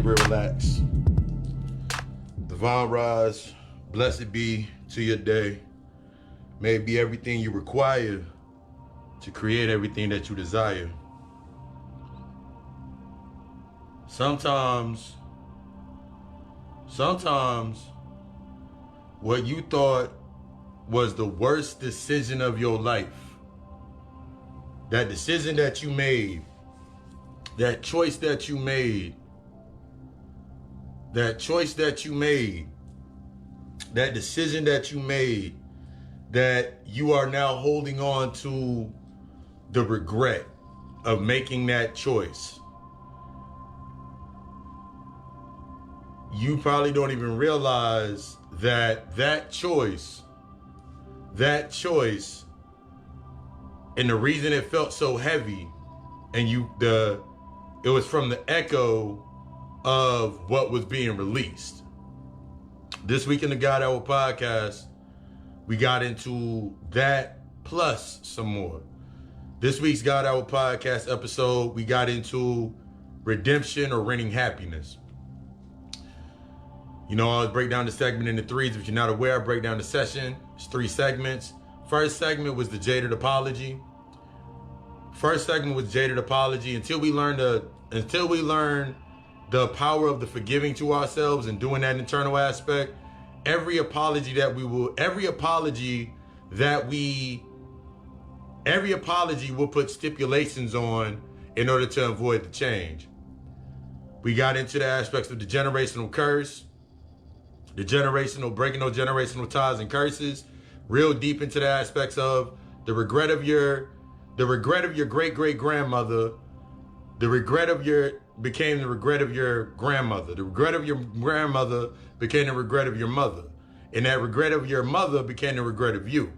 real relax. Divine rise, blessed be to your day. May it be everything you require to create everything that you desire. Sometimes what you thought was the worst decision of your life, that decision that you made, that choice that you made, that decision that you made, that you are now holding on to the regret of making that choice. You probably don't even realize that choice, and the reason it felt so heavy, and it was from the echo of what was being released. This week in the God Hour podcast, we got into that plus some more. This week's God Hour podcast episode, we got into redemption or renting happiness. You know, I always break down the segment into threes. If you're not aware, I break down the session. It's 3 segments. First segment was the jaded apology. Until we learn the power of the forgiving to ourselves and doing that internal aspect, every apology will put stipulations on in order to avoid the change. We got into the aspects of the generational curse, breaking those generational ties and curses, real deep into the aspects of the regret of your great-great-grandmother. The regret of your became the regret of your grandmother. The regret of your grandmother became the regret of your mother. And that regret of your mother became the regret of you.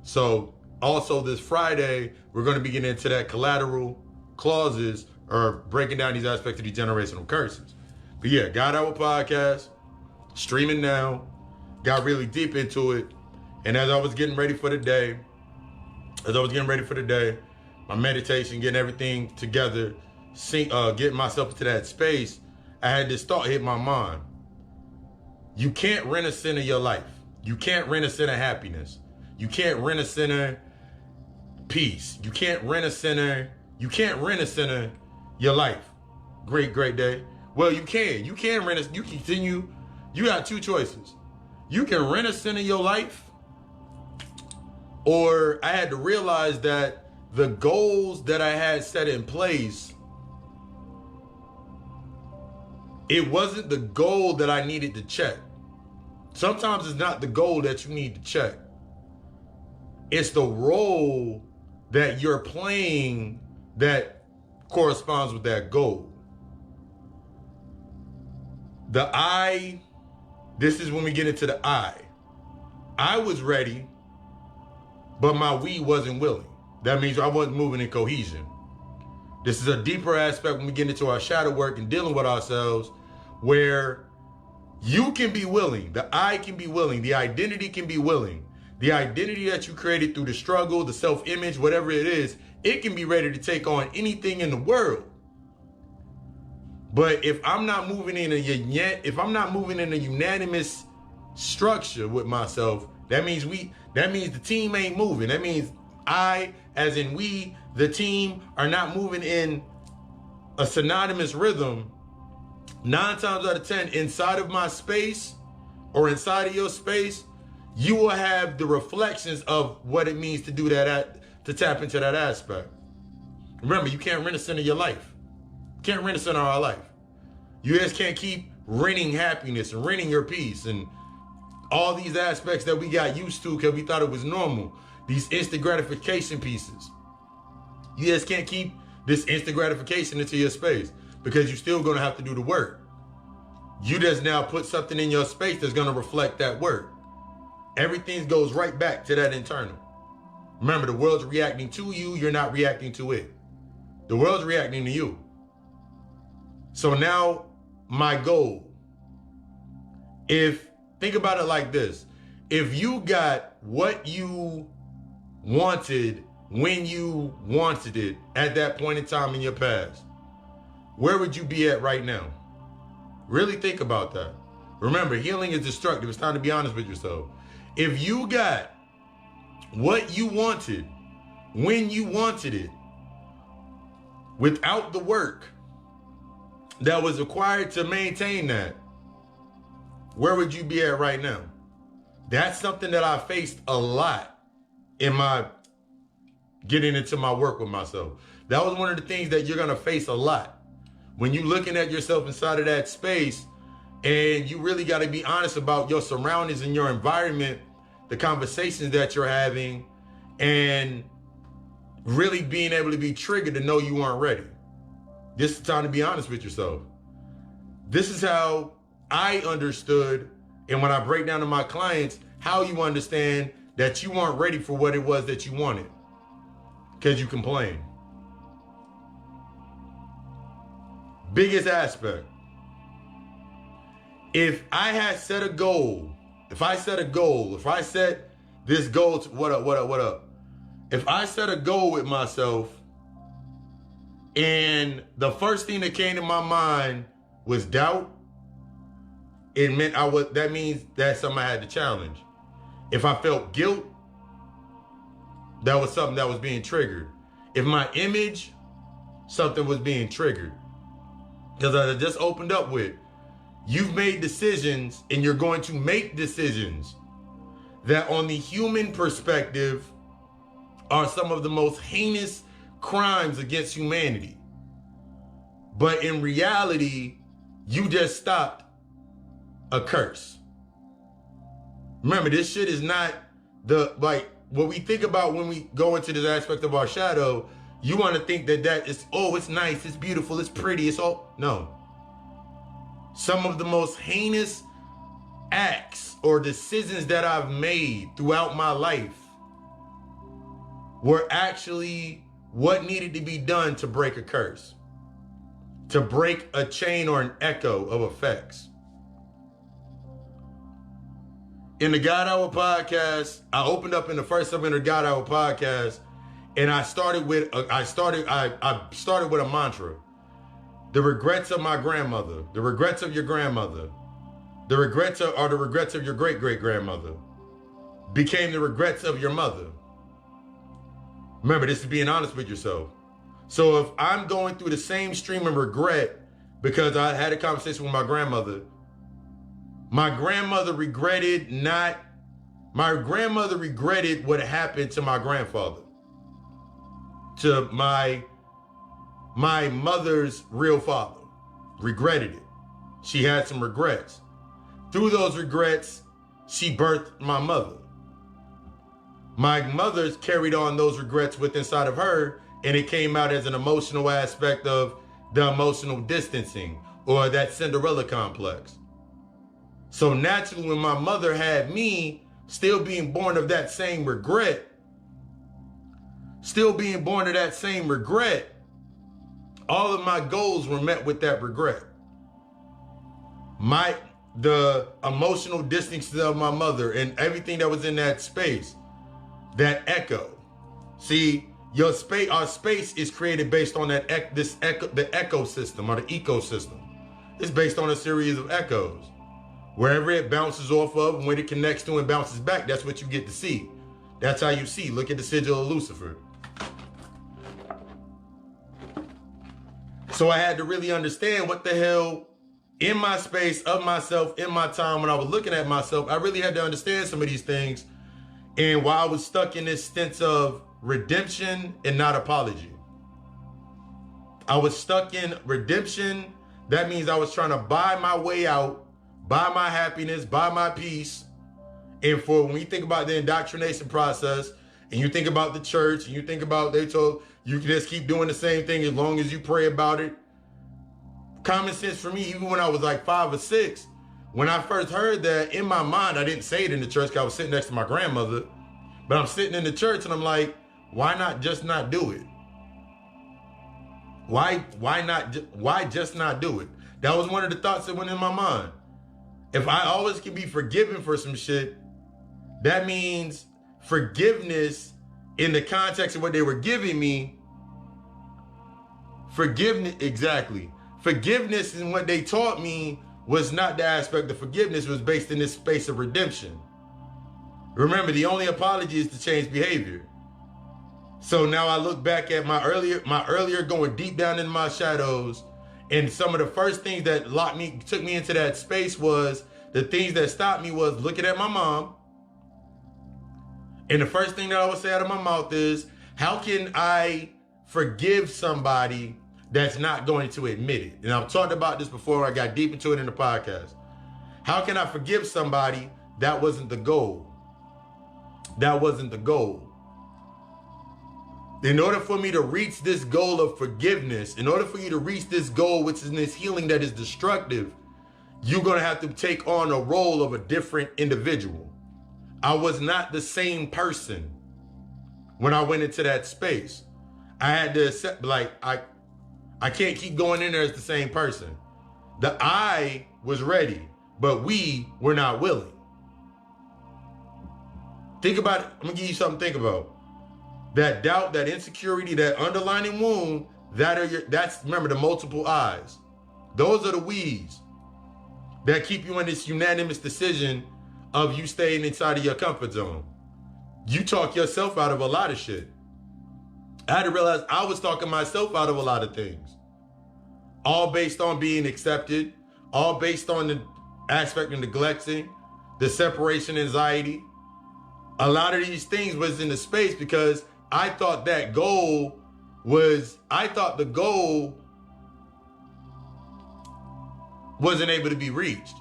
So also this Friday, we're going to be getting into that collateral clauses or breaking down these aspects of these generational curses. But yeah, God Hour podcast, streaming now, got really deep into it. And as I was getting ready for the day, my meditation, getting everything together, getting myself into that space, I had this thought hit my mind. You can't rent a center your life. You can't rent a center happiness. You can't rent a center peace. You can't rent a center your life. Great day. Well, you can. You can rent you continue. You got 2 choices. You can rent a center your life, or I had to realize that the goals that I had set in place, it wasn't the goal that I needed to check. Sometimes it's not the goal that you need to check. It's the role that you're playing that corresponds with that goal. The I, this is when we get into the I. I was ready, but my we wasn't willing. That means I wasn't moving in cohesion. This is a deeper aspect when we get into our shadow work and dealing with ourselves, where you can be willing, the I can be willing, the identity can be willing. The identity that you created through the struggle, the self-image, whatever it is, it can be ready to take on anything in the world. But if I'm not moving in a unanimous structure with myself, that means the team ain't moving. That means I, as in we, the team, are not moving in a synonymous rhythm. 9 times out of 10, inside of my space or inside of your space, you will have the reflections of what it means to do that, to tap into that aspect. Remember, you can't rent a center of your life. You can't rent a center of our life. You guys can't keep renting happiness and renting your peace and all these aspects that we got used to because we thought it was normal. These instant gratification pieces. You just can't keep this instant gratification into your space because you're still going to have to do the work. You just now put something in your space that's going to reflect that work. Everything goes right back to that internal. Remember, the world's reacting to you. You're not reacting to it. The world's reacting to you. So now my goal, think about it like this. If you got what you wanted when you wanted it at that point in time in your past, where would you be at right now? Really think about that. Remember, healing is destructive. It's time to be honest with yourself. If you got what you wanted, when you wanted it, without the work that was required to maintain that, where would you be at right now? That's something that I faced a lot in my getting into my work with myself. That was one of the things that you're going to face a lot. When you're looking at yourself inside of that space, and you really got to be honest about your surroundings and your environment, the conversations that you're having, and really being able to be triggered to know you weren't ready. This is the time to be honest with yourself. This is how I understood, and when I break down to my clients, how you understand that you weren't ready for what it was that you wanted because you complained. Biggest aspect. If I had set a goal, if I set this goal to, what up? If I set a goal with myself and the first thing that came to my mind was doubt, that means that's something I had to challenge. If I felt guilt, that was something that was being triggered. If my image, something was being triggered. Because I just opened up with, you've made decisions and you're going to make decisions that on the human perspective are some of the most heinous crimes against humanity. But in reality, you just stopped a curse. Remember, this shit is not what we think about when we go into this aspect of our shadow. You want to think that is, oh, it's nice, it's beautiful, it's pretty, it's all. No. Some of the most heinous acts or decisions that I've made throughout my life were actually what needed to be done to break a curse, to break a chain or an echo of effects. In the God Hour podcast, I opened up in the first segment of the God Hour podcast, and I started with a mantra. The regrets of my grandmother, the regrets of your grandmother, the regrets of your great-great-grandmother became the regrets of your mother. Remember, this is being honest with yourself. So if I'm going through the same stream of regret because I had a conversation with my grandmother regretted what happened to my grandfather, to my mother's real father. Regretted it. She had some regrets. Through those regrets, she birthed my mother. My mother's carried on those regrets with inside of her, and it came out as an emotional aspect of the emotional distancing or that Cinderella complex. So naturally, when my mother had me, still being born of that same regret, all of my goals were met with that regret. The emotional distance of my mother and everything that was in that space, that echo. See, our space is created based on the ecosystem or the ecosystem. It's based on a series of echoes. Wherever it bounces off of, when it connects to and bounces back, that's what you get to see. That's how you see. Look at the sigil of Lucifer. So I had to really understand what the hell in my space of myself, in my time when I was looking at myself, I really had to understand some of these things. And while I was stuck in this sense of redemption and not apology. I was stuck in redemption. That means I was trying to buy my way out, buy my happiness, buy my peace. And for when you think about the indoctrination process, and you think about the church, and you think about they told you can just keep doing the same thing as long as you pray about it. Common sense for me, even when I was like 5 or 6, when I first heard that, in my mind, I didn't say it in the church because I was sitting next to my grandmother, but I'm sitting in the church and I'm like, why not just not do it? Why just not do it? That was one of the thoughts that went in my mind. If I always can be forgiven for some shit, that means forgiveness in the context of what they were giving me, forgiveness, exactly. Forgiveness in what they taught me was not the aspect of forgiveness, was based in this space of redemption. Remember, the only apology is to change behavior. So now I look back at my earlier going deep down in my shadows, and some of the first things that took me into that space was the things that stopped me was looking at my mom. And the first thing that I would say out of my mouth is, how can I forgive somebody that's not going to admit it? And I've talked about this before. I got deep into it in the podcast. How can I forgive somebody? That wasn't the goal. That wasn't the goal. In order for me to reach this goal of forgiveness, in order for you to reach this goal, which is this healing that is destructive, you're going to have to take on a role of a different individual. I was not the same person when I went into that space. I had to accept, like, I can't keep going in there as the same person. The I was ready, but we were not willing. Think about it. I'm going to give you something to think about. That doubt, that insecurity, that underlying wound, that's, remember, the multiple I's. Those are the we's that keep you in this unanimous decision of you staying inside of your comfort zone. You talk yourself out of a lot of shit. I had to realize I was talking myself out of a lot of things. All based on being accepted, all based on the aspect of neglecting, the separation anxiety. A lot of these things was in the space because I thought the goal wasn't able to be reached.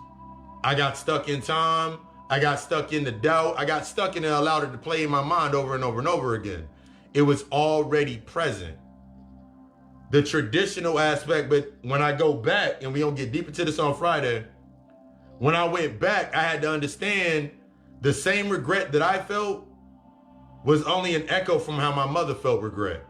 I got stuck in time. I got stuck in the doubt. I got stuck in it and allowed it to play in my mind over and over and over again. It was already present. The traditional aspect, but when I go back, and we don't get deep into this on Friday, when I went back, I had to understand the same regret that I felt was only an echo from how my mother felt regret.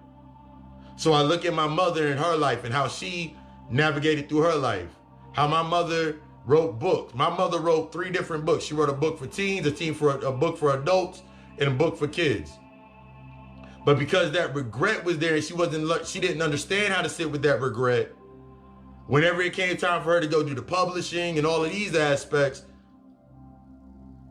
So I look at my mother and her life and how she navigated through her life. How my mother wrote books. My mother wrote 3 different books. She wrote a book for teens, a book for adults, and a book for kids. But because that regret was there and she didn't understand how to sit with that regret, whenever it came time for her to go do the publishing and all of these aspects,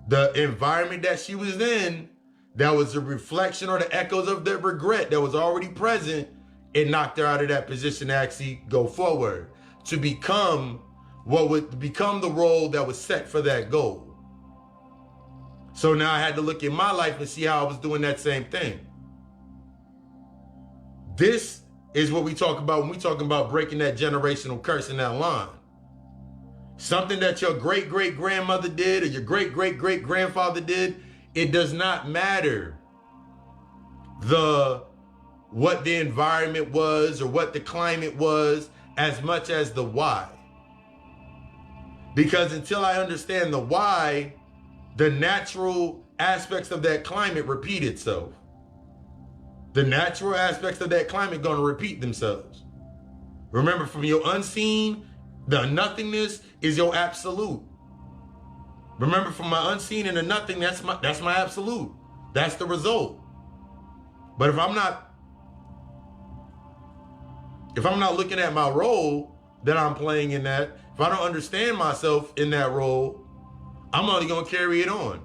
the environment that she was in, that was a reflection or the echoes of the regret that was already present, it knocked her out of that position to actually go forward, to become what would become the role that was set for that goal. So now I had to look at my life and see how I was doing that same thing. This is what we talk about when we talking about breaking that generational curse in that line. Something that your great-great-grandmother did or your great-great-great-grandfather did, it does not matter what the environment was or what the climate was as much as the why. Because until I understand the why, the natural aspects of that climate repeat itself. The natural aspects of that climate going to repeat themselves. Remember, from your unseen, the nothingness is your absolute. Remember, from my unseen and the nothing, that's my absolute. That's the result. But if I'm not looking at my role that I'm playing in that, if I don't understand myself in that role, I'm only going to carry it on.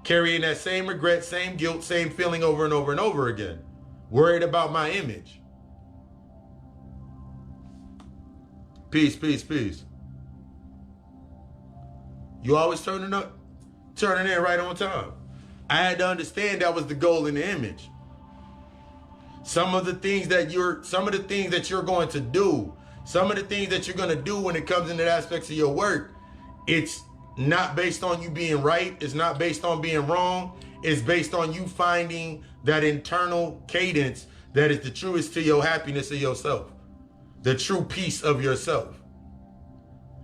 Carrying that same regret, same guilt, same feeling over and over and over again. Worried about my image. Peace, peace, peace. You always turning in right on time. I had to understand that was the goal in the image. Some of the things that you're going to do, some of the things that you're going to do when it comes into aspects of your work, it's not based on you being right. It's not based on being wrong. It's based on you finding that internal cadence that is the truest to your happiness of yourself, the true peace of yourself.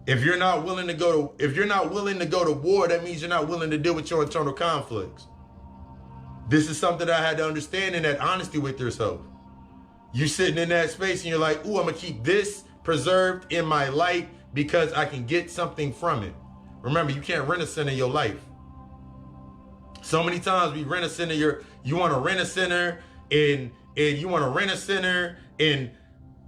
If you're not willing to go to war, that means you're not willing to deal with your internal conflicts. This is something that I had to understand in that honesty with yourself. You sitting in that space and you're like, ooh, I'm gonna keep this preserved in my light because I can get something from it. Remember, you can't rent a center in your life. So many times we rent a center, you want to rent a center and you want to rent a center and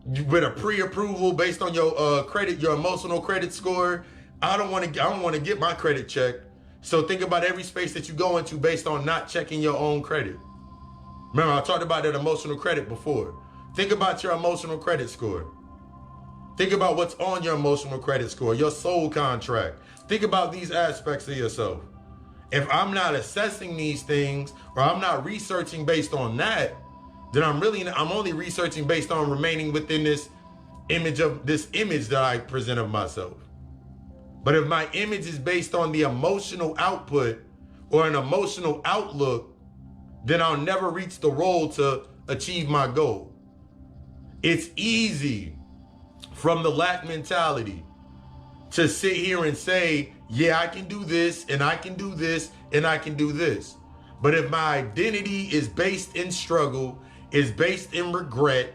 with a pre-approval based on your credit, your emotional credit score. I don't want to get my credit checked. So think about every space that you go into based on not checking your own credit. Remember, I talked about that emotional credit before. Think about your emotional credit score. Think about what's on your emotional credit score, your soul contract. Think about these aspects of yourself. If I'm not assessing these things, or I'm not researching based on that, then I'm only researching based on remaining within this image that I present of myself. But if my image is based on the emotional output or an emotional outlook, then I'll never reach the role to achieve my goal. It's easy from the lack mentality to sit here and say, yeah, I can do this, and I can do this, and I can do this. But if my identity is based in struggle, is based in regret,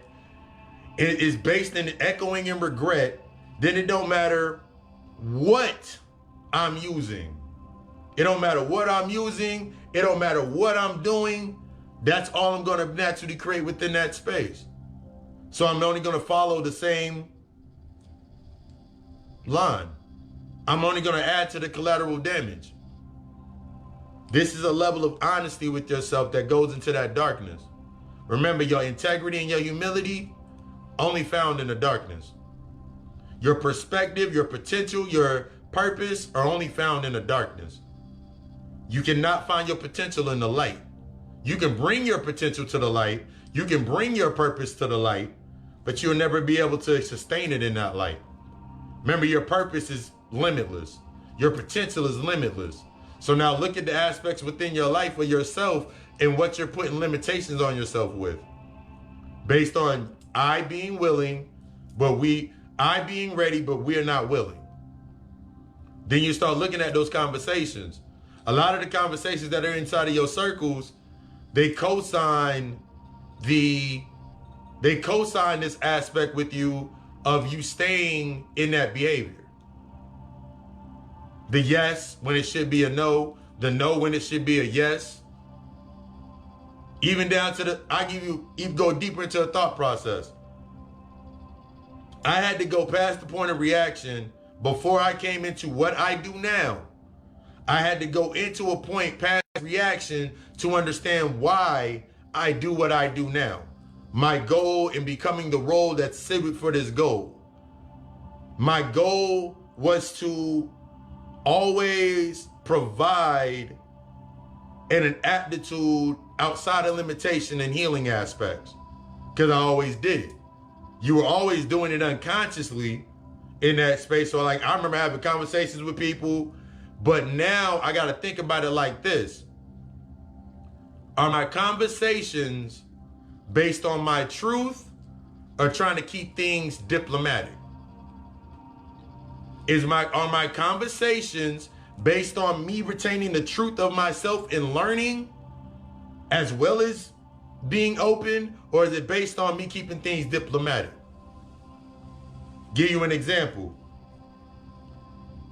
it is based in echoing in regret, then it don't matter what I'm using. It don't matter what I'm using. It don't matter what I'm doing. That's all I'm going to naturally create within that space. So I'm only going to follow the same line. I'm only going to add to the collateral damage. This is a level of honesty with yourself that goes into that darkness. Remember, your integrity and your humility only found in the darkness. Your perspective, your potential, your purpose are only found in the darkness. You cannot find your potential in the light. You can bring your potential to the light. You can bring your purpose to the light, but you'll never be able to sustain it in that light. Remember, your purpose is limitless. Your potential is limitless. So now look at the aspects within your life or yourself and what you're putting limitations on yourself with. Based on I being willing, I being ready, but we're not willing. Then you start looking at those conversations. A lot of the conversations that are inside of your circles, they co-sign this aspect with you of you staying in that behavior. The yes when it should be a no, the no when it should be a yes. Even down to go deeper into the thought process. I had to go past the point of reaction before I came into what I do now. I had to go into a point past reaction to understand why I do what I do now. My goal in becoming the role that's suited for this goal. My goal was to always provide an aptitude outside of limitation and healing aspects, because I always did it. You were always doing it unconsciously in that space. So like, I remember having conversations with people, but now I got to think about it like this. Are my conversations based on my truth or trying to keep things diplomatic? Are my conversations based on me retaining the truth of myself and learning as well as being open, or is it based on me keeping things diplomatic? Give you an example.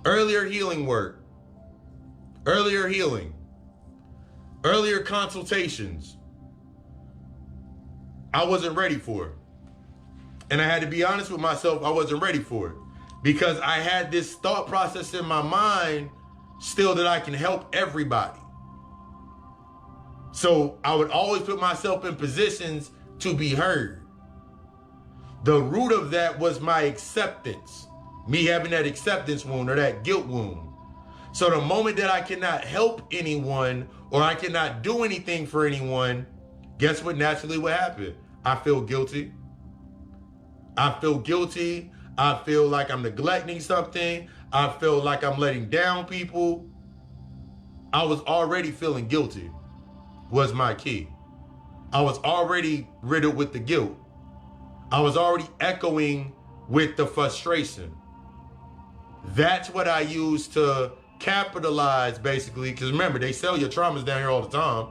Earlier healing work, earlier healing, earlier consultations, I wasn't ready for it. And I had to be honest with myself, I wasn't ready for it. Because I had this thought process in my mind still that I can help everybody. So I would always put myself in positions to be heard. The root of that was my acceptance. Me having that acceptance wound or that guilt wound. So the moment that I cannot help anyone or I cannot do anything for anyone, guess what naturally would happen? I feel guilty. I feel guilty. I feel like I'm neglecting something. I feel like I'm letting down people. I was already feeling guilty was my key. I was already riddled with the guilt. I was already echoing with the frustration. That's what I used to capitalize, basically, because remember, they sell your traumas down here all the time.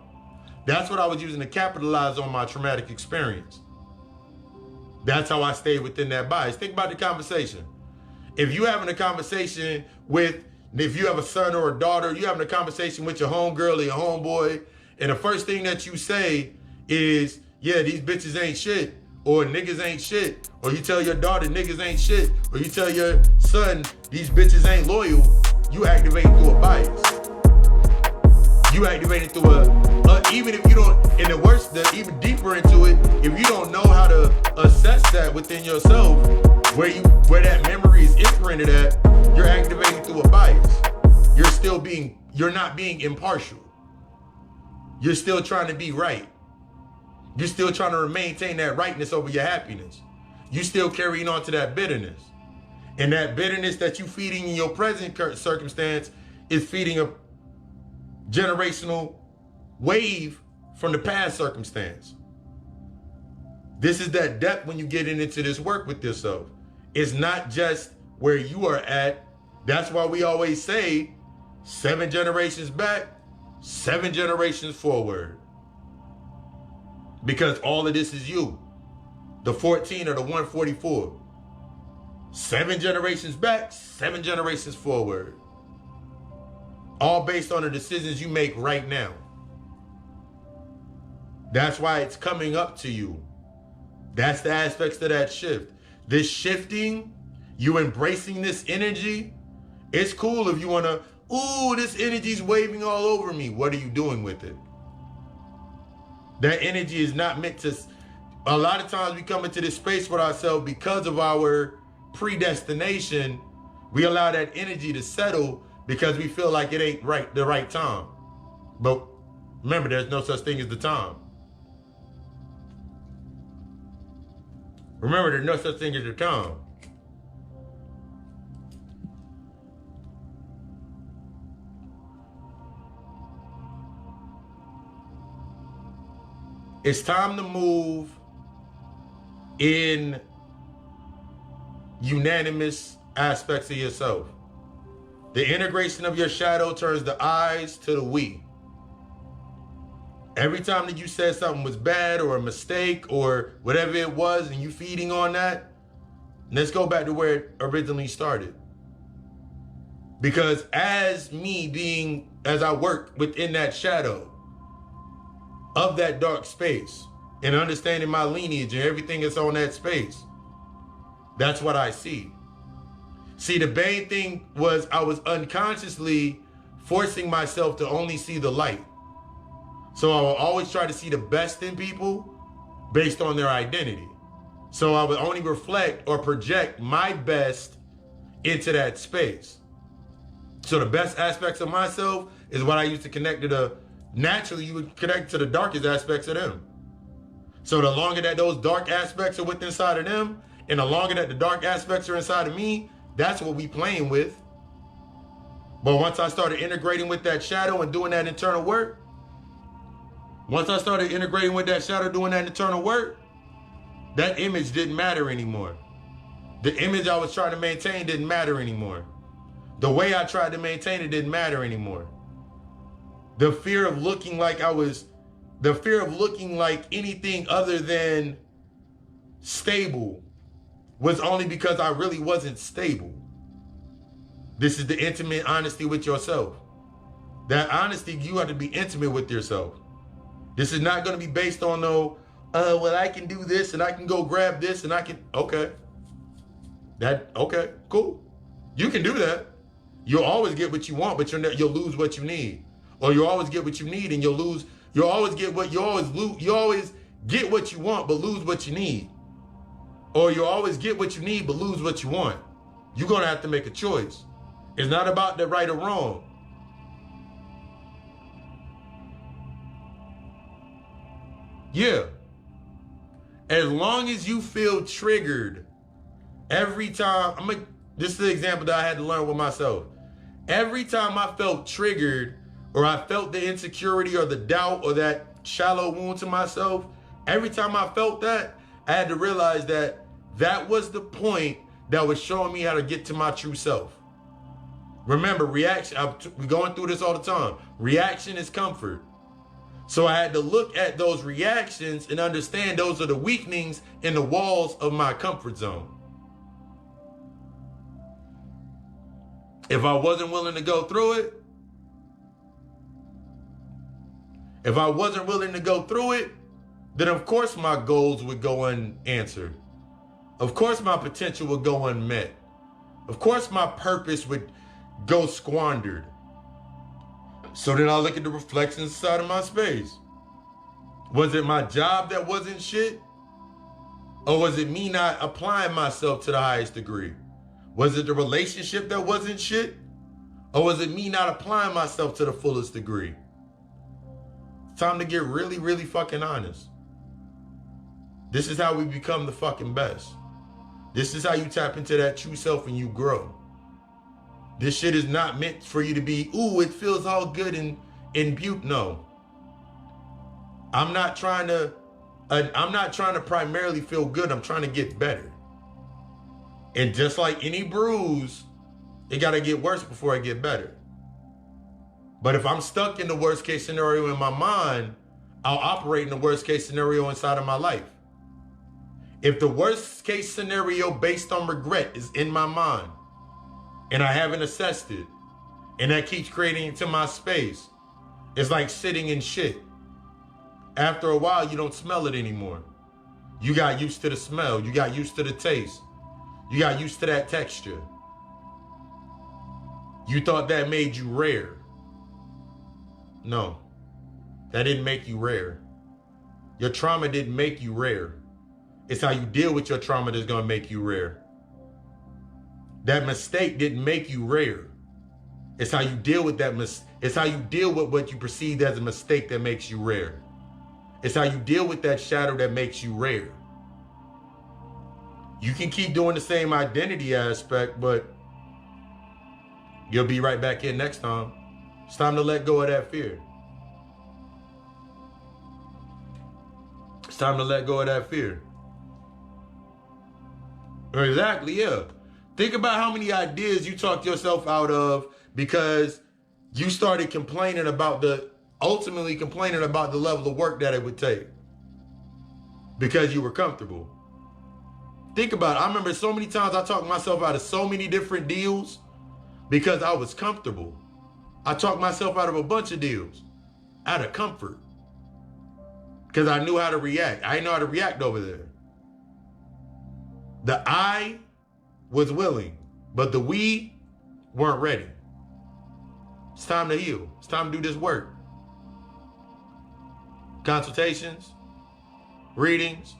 That's what I was using to capitalize on my traumatic experience. That's how I stayed within that bias. Think about the conversation. If you're having a conversation if you have a son or a daughter, you're having a conversation with your homegirl or your homeboy, and the first thing that you say is, yeah, these bitches ain't shit. or niggas ain't shit, or you tell your daughter niggas ain't shit, or you tell your son these bitches ain't loyal, you activating through a bias. You activating through even if you don't, and the worst, even deeper into it, if you don't know how to assess that within yourself, where that memory is imprinted at, you're activating through a bias. You're not being impartial. You're still trying to be right. You're still trying to maintain that rightness over your happiness. You're still carrying on to that bitterness. And that bitterness that you feeding in your present circumstance is feeding a generational wave from the past circumstance. This is that depth when you get into this work with yourself. It's not just where you are at. That's why we always say 7 generations back, 7 generations forward. Because all of this is you. The 14 or the 144. 7 generations back, 7 generations forward. All based on the decisions you make right now. That's why it's coming up to you. That's the aspects of that shift. This shifting, you embracing this energy, it's cool if you want to, ooh, this energy's waving all over me. What are you doing with it? That energy is not meant to, a lot of times we come into this space with ourselves because of our predestination. We allow that energy to settle because we feel like it ain't the right time. But remember, there's no such thing as the time. Remember, there's no such thing as the time. It's time to move in unanimous aspects of yourself. The integration of your shadow turns the eyes to the we. Every time that you said something was bad or a mistake or whatever it was and you feeding on that, let's go back to where it originally started. Because as I work within that shadow of that dark space and understanding my lineage and everything that's on that space, that's what I see. See, the main thing was I was unconsciously forcing myself to only see the light. So I will always try to see the best in people based on their identity. So I would only reflect or project my best into that space. So the best aspects of myself is what I used to connect to naturally you would connect to the darkest aspects of them. So the longer that those dark aspects are within inside of them, and the longer that the dark aspects are inside of me, that's what we playing with. But once I started integrating with that shadow and doing that internal work, that image didn't matter anymore. The image I was trying to maintain didn't matter anymore. The way I tried to maintain it didn't matter anymore. The fear of looking like anything other than stable was only because I really wasn't stable. This is the intimate honesty with yourself. That honesty, you have to be intimate with yourself. This is not going to be based on well, I can do this and I can go grab this and I can, okay, cool. You can do that. You'll always get what you want, but you'll lose what you need. Or you'll always get what you need and you'll lose. You always get what you want, but lose what you need. Or you always get what you need, but lose what you want. You're going to have to make a choice. It's not about the right or wrong. Yeah. As long as you feel triggered every time, this is the example that I had to learn with myself. Every time I felt triggered or I felt the insecurity or the doubt or that shallow wound to myself, every time I felt that, I had to realize that was the point that was showing me how to get to my true self. Remember, reaction, we're going through this all the time. Reaction is comfort. So I had to look at those reactions and understand those are the weakenings in the walls of my comfort zone. If I wasn't willing to go through it, then of course my goals would go unanswered. Of course my potential would go unmet. Of course my purpose would go squandered. So then I look at the reflections inside of my space. Was it my job that wasn't shit? Or was it me not applying myself to the highest degree? Was it the relationship that wasn't shit? Or was it me not applying myself to the fullest degree? It's time to get really, really fucking honest. This is how we become the fucking best. This is how you tap into that true self and you grow. This shit is not meant for you to be, ooh, it feels all good and beaut. No. I'm not trying to primarily feel good. I'm trying to get better. And just like any bruise, it got to get worse before I get better. But if I'm stuck in the worst case scenario in my mind, I'll operate in the worst case scenario inside of my life. If the worst case scenario based on regret is in my mind and I haven't assessed it and that keeps creating into my space, it's like sitting in shit. After a while, you don't smell it anymore. You got used to the smell. You got used to the taste. You got used to that texture. You thought that made you rare. No, that didn't make you rare. Your trauma didn't make you rare. It's how you deal with your trauma that's going to make you rare. That mistake didn't make you rare. It's how you deal with that it's how you deal with what you perceived as a mistake that makes you rare. It's how you deal with that shadow that makes you rare. You can keep doing the same identity aspect, but you'll be right back in next time. It's time to let go of that fear. It's time to let go of that fear. Exactly, yeah. Think about how many ideas you talked yourself out of because you started ultimately complaining about the level of work that it would take because you were comfortable. Think about it. I remember so many times I talked myself out of so many different deals because I was comfortable. I talked myself out of a bunch of deals out of comfort because I knew how to react. I didn't know how to react over there. The I was willing, but the we weren't ready. It's time to heal. It's time to do this work. Consultations, readings,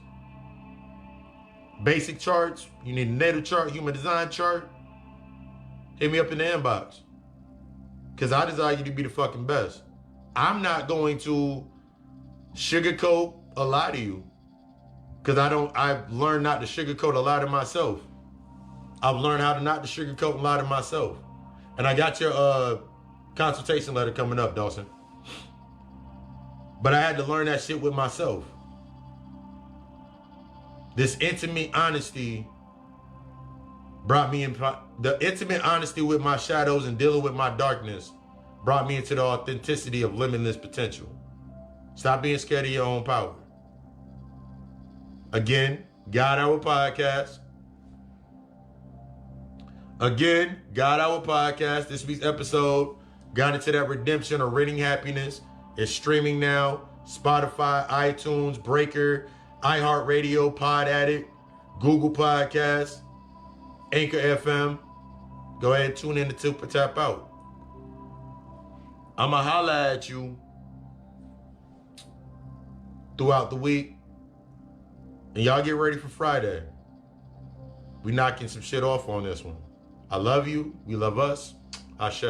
basic charts. You need a natal chart, human design chart. Hit me up in the inbox. Because I desire you to be the fucking best. I'm not going to sugarcoat a lot of you. Because I've learned not to sugarcoat a lot of myself. I've learned how to not to sugarcoat a lot of myself. And I got your consultation letter coming up, Dawson. But I had to learn that shit with myself. This intimate honesty brought me in. The intimate honesty with my shadows and dealing with my darkness brought me into the authenticity of limitless potential. Stop being scared of your own power. Again, God Hour Podcast. This week's episode got into that redemption or ridding happiness. It's streaming now. Spotify, iTunes, Breaker, iHeartRadio, Pod Addict, Google Podcasts, Anchor FM. Go ahead and tune in to Tap Out. I'ma holla at you throughout the week. And y'all get ready for Friday. We knocking some shit off on this one. I love you. We love us. Ashe.